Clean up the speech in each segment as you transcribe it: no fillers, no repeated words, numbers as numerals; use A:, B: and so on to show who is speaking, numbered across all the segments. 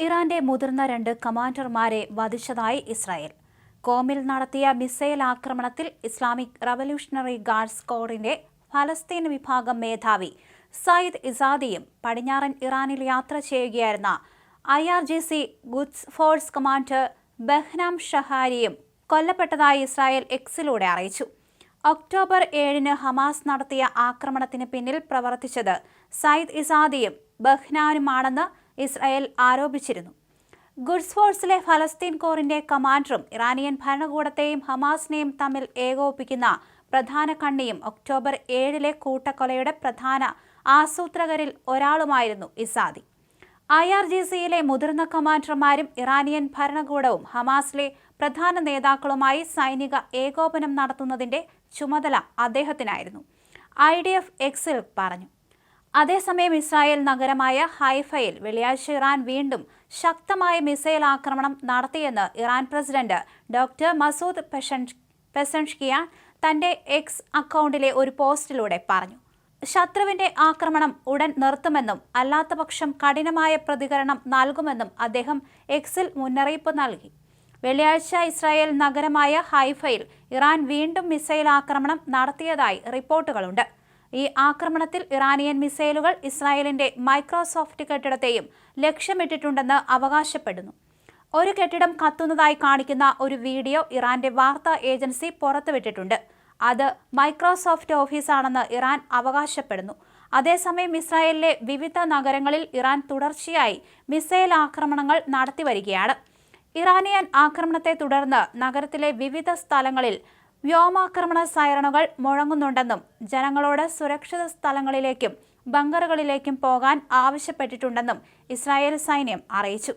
A: ഇറാന്റെ മുതിർന്ന 2 കമാൻഡർമാരെ വധിച്ചതായി ഇസ്രായേൽ. കോമിൽ നടത്തിയ മിസൈൽ ആക്രമണത്തിൽ ഇസ്ലാമിക് റവല്യൂഷണറി ഗാർഡ്സ് കോറിന്റെ ഫലസ്തീൻ വിഭാഗം മേധാവി സയ്യിദ് ഇസാദിയും പടിഞ്ഞാറൻ ഇറാനിൽ യാത്ര ചെയ്യുകയായിരുന്ന IRGC ഖുദ്സ് ഫോഴ്സ് കമാൻഡർ ബഹ്നാം ഷഹാരിയും കൊല്ലപ്പെട്ടതായി ഇസ്രായേൽ എക്സിലൂടെ അറിയിച്ചു. ഒക്ടോബർ 7-ന് ഹമാസ് നടത്തിയ ആക്രമണത്തിന് പിന്നിൽ പ്രവർത്തിച്ചത് സയ്യിദ് ഇസാദിയും ബഹ്നാനുമാണെന്ന് ഇസ്രായേൽ ആരോപിച്ചിരുന്നു. ഖുദ്സ് ഫോഴ്സിലെ ഫലസ്തീൻ കോറിന്റെ കമാൻഡറും ഇറാനിയൻ ഭരണകൂടത്തെയും ഹമാസിനെയും തമ്മിൽ ഏകോപിപ്പിക്കുന്ന പ്രധാന കണ്ണിയും ഒക്ടോബർ 7-ലെ കൂട്ടക്കൊലയുടെ പ്രധാന ആസൂത്രകരിൽ ഒരാളുമായിരുന്നു ഇസാദി. IRGCയിലെ മുതിർന്ന കമാൻഡർമാരും ഇറാനിയൻ ഭരണകൂടവും ഹമാസിലെ പ്രധാന നേതാക്കളുമായി സൈനിക ഏകോപനം നടത്തുന്നതിന്റെ ചുമതല അദ്ദേഹത്തിനായിരുന്നു, IDF എക്സിൽ പറഞ്ഞു. അതേസമയം ഇസ്രായേൽ നഗരമായ ഹൈഫയിൽ വെള്ളിയാഴ്ച ഇറാൻ വീണ്ടും ശക്തമായ മിസൈൽ ആക്രമണം നടത്തിയെന്ന് ഇറാൻ പ്രസിഡന്റ് ഡോക്ടർ മസൂദ് പെസൻഷ്കിയാൻ തന്റെ എക്സ് അക്കൗണ്ടിലെ ഒരു പോസ്റ്റിലൂടെ പറഞ്ഞു. ശത്രുവിന്റെ ആക്രമണം ഉടൻ നിർത്തുമെന്നും അല്ലാത്തപക്ഷം കഠിനമായ പ്രതികരണം നൽകുമെന്നും അദ്ദേഹം എക്സിൽ മുന്നറിയിപ്പ് നൽകി. വെള്ളിയാഴ്ച ഇസ്രായേൽ നഗരമായ ഹൈഫയിൽ ഇറാൻ വീണ്ടും മിസൈൽ ആക്രമണം നടത്തിയതായി റിപ്പോർട്ടുകളുണ്ട്. ഈ ആക്രമണത്തിൽ ഇറാനിയൻ മിസൈലുകൾ ഇസ്രായേലിന്റെ മൈക്രോസോഫ്റ്റ് കെട്ടിടത്തെയും ലക്ഷ്യമിട്ടിട്ടുണ്ടെന്ന് അവകാശപ്പെടുന്നു. ഒരു കെട്ടിടം കത്തുന്നതായി കാണിക്കുന്ന ഒരു വീഡിയോ ഇറാന്റെ വാർത്താ ഏജൻസി പുറത്തുവിട്ടിട്ടുണ്ട്. അത് മൈക്രോസോഫ്റ്റ് ഓഫീസാണെന്ന് ഇറാൻ അവകാശപ്പെടുന്നു. അതേസമയം ഇസ്രായേലിലെ വിവിധ നഗരങ്ങളിൽ ഇറാൻ തുടർച്ചയായി മിസൈൽ ആക്രമണങ്ങൾ നടത്തിവരികയാണ്. ഇറാനിയൻ ആക്രമണത്തെ തുടർന്ന് നഗരത്തിലെ വിവിധ സ്ഥലങ്ങളിൽ വ്യോമാക്രമണ സൈറണുകൾ മുഴങ്ങുന്നുണ്ടെന്നും ജനങ്ങളോട് സുരക്ഷിത സ്ഥലങ്ങളിലേക്കും ബങ്കറുകളിലേക്കും പോകാൻ ആവശ്യപ്പെട്ടിട്ടുണ്ടെന്നും ഇസ്രായേൽ സൈന്യം അറിയിച്ചു.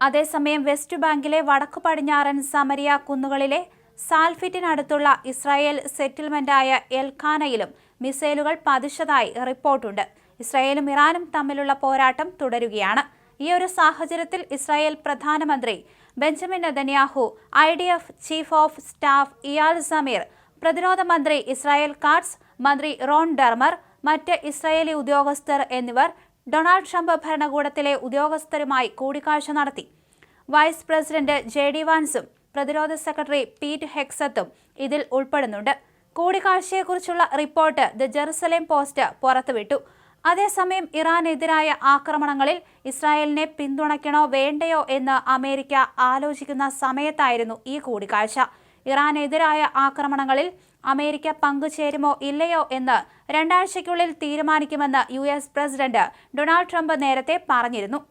A: അതേസമയം വെസ്റ്റ് ബാങ്കിലെ വടക്കു പടിഞ്ഞാറൻ സമരിയ കുന്നുകളിലെ സാൽഫിറ്റിനടുത്തുള്ള ഇസ്രായേൽ സെറ്റിൽമെന്റായ എൽഖാനയിലും മിസൈലുകൾ പതിച്ചതായി റിപ്പോർട്ടുണ്ട്. ഇസ്രായേലും ഇറാനും തമ്മിലുള്ള പോരാട്ടം തുടരുകയാണ്. ഈ ഒരു സാഹചര്യത്തിൽ ഇസ്രായേൽ പ്രധാനമന്ത്രി Benjamin Netanyahu, IDF chief of staff Eyal Zamir, പ്രതിരോധ മന്ത്രി ഇസ്രായേൽ കാട്സ്, മന്ത്രി റോൺ ഡെർമർ, മറ്റ് ഇസ്രായേലി ഉദ്യോഗസ്ഥർ എന്നിവർ ഡൊണാൾഡ് ട്രംപ് ഭരണകൂടത്തിലെ ഉദ്യോഗസ്ഥരുമായി കൂടിക്കാഴ്ച നടത്തി. വൈസ് പ്രസിഡന്റ് JD വാൻസും പ്രതിരോധ സെക്രട്ടറി പീറ്റ് ഹെക്സത്തും ഇതിൽ ഉൾപ്പെടുന്നുണ്ട്. കൂടിക്കാഴ്ചയെക്കുറിച്ചുള്ള റിപ്പോർട്ട് ദ ജെറുസലേം പോസ്റ്റ് പുറത്തുവിട്ടു. അതേസമയം ഇറാനെതിരായ ആക്രമണങ്ങളിൽ ഇസ്രായേലിനെ പിന്തുണയ്ക്കണോ വേണ്ടയോ എന്ന് അമേരിക്ക ആലോചിക്കുന്ന സമയത്തായിരുന്നു ഈ കൂടിക്കാഴ്ച. ഇറാനെതിരായ ആക്രമണങ്ങളിൽ അമേരിക്ക പങ്കുചേരുമോ ഇല്ലയോ എന്ന് 2 ആഴ്ചയ്ക്കുള്ളിൽ തീരുമാനിക്കുമെന്ന് US പ്രസിഡന്റ് ഡൊണാൾഡ് ട്രംപ് നേരത്തെ പറഞ്ഞിരുന്നു.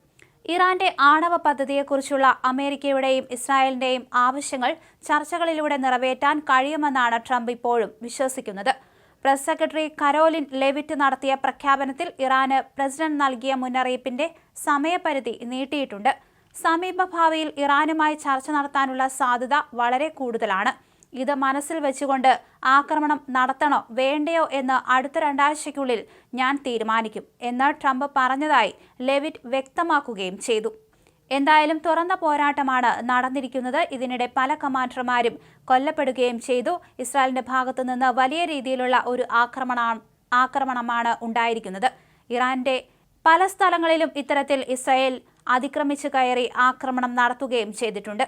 A: ഇറാന്റെ ആണവ പദ്ധതിയെക്കുറിച്ചുള്ള അമേരിക്കയുടെയും ഇസ്രായേലിന്റെയും ആവശ്യങ്ങൾ ചർച്ചകളിലൂടെ നിറവേറ്റാൻ കഴിയുമെന്നാണ് ട്രംപ് ഇപ്പോഴും വിശ്വസിക്കുന്നത്. പ്രസ് സെക്രട്ടറി കരോലിൻ ലെവിറ്റ് നടത്തിയ പ്രഖ്യാപനത്തിൽ ഇറാന് പ്രസിഡന്റ് നൽകിയ മുന്നറിയിപ്പിന്റെ സമയപരിധി നീട്ടിയിട്ടുണ്ട്. സമീപഭാവിയിൽ ഇറാനുമായി ചർച്ച നടത്താനുള്ള സാധ്യത വളരെ കൂടുതലാണ്. ഇത് മനസ്സിൽ വെച്ചുകൊണ്ട് ആക്രമണം നടത്തണോ വേണ്ടയോ എന്ന് അടുത്ത 2 ആഴ്ചയ്ക്കുള്ളിൽ ഞാൻ തീരുമാനിക്കും എന്ന് ട്രംപ് പറഞ്ഞതായി ലെവിറ്റ് വ്യക്തമാക്കുകയും ചെയ്തു. എന്തായാലും തുറന്ന പോരാട്ടമാണ് നടന്നിരിക്കുന്നത്. ഇതിനിടെ പല കമാൻഡർമാരും കൊല്ലപ്പെടുകയും ചെയ്തു. ഇസ്രായേലിന്റെ ഭാഗത്തു നിന്ന് വലിയ രീതിയിലുള്ള ഒരു ആക്രമണമാണ് ഉണ്ടായിരിക്കുന്നത്. ഇറാന്റെ പല സ്ഥലങ്ങളിലും ഇത്തരത്തിൽ ഇസ്രായേൽ അതിക്രമിച്ചു കയറി ആക്രമണം നടത്തുകയും ചെയ്തിട്ടുണ്ട്.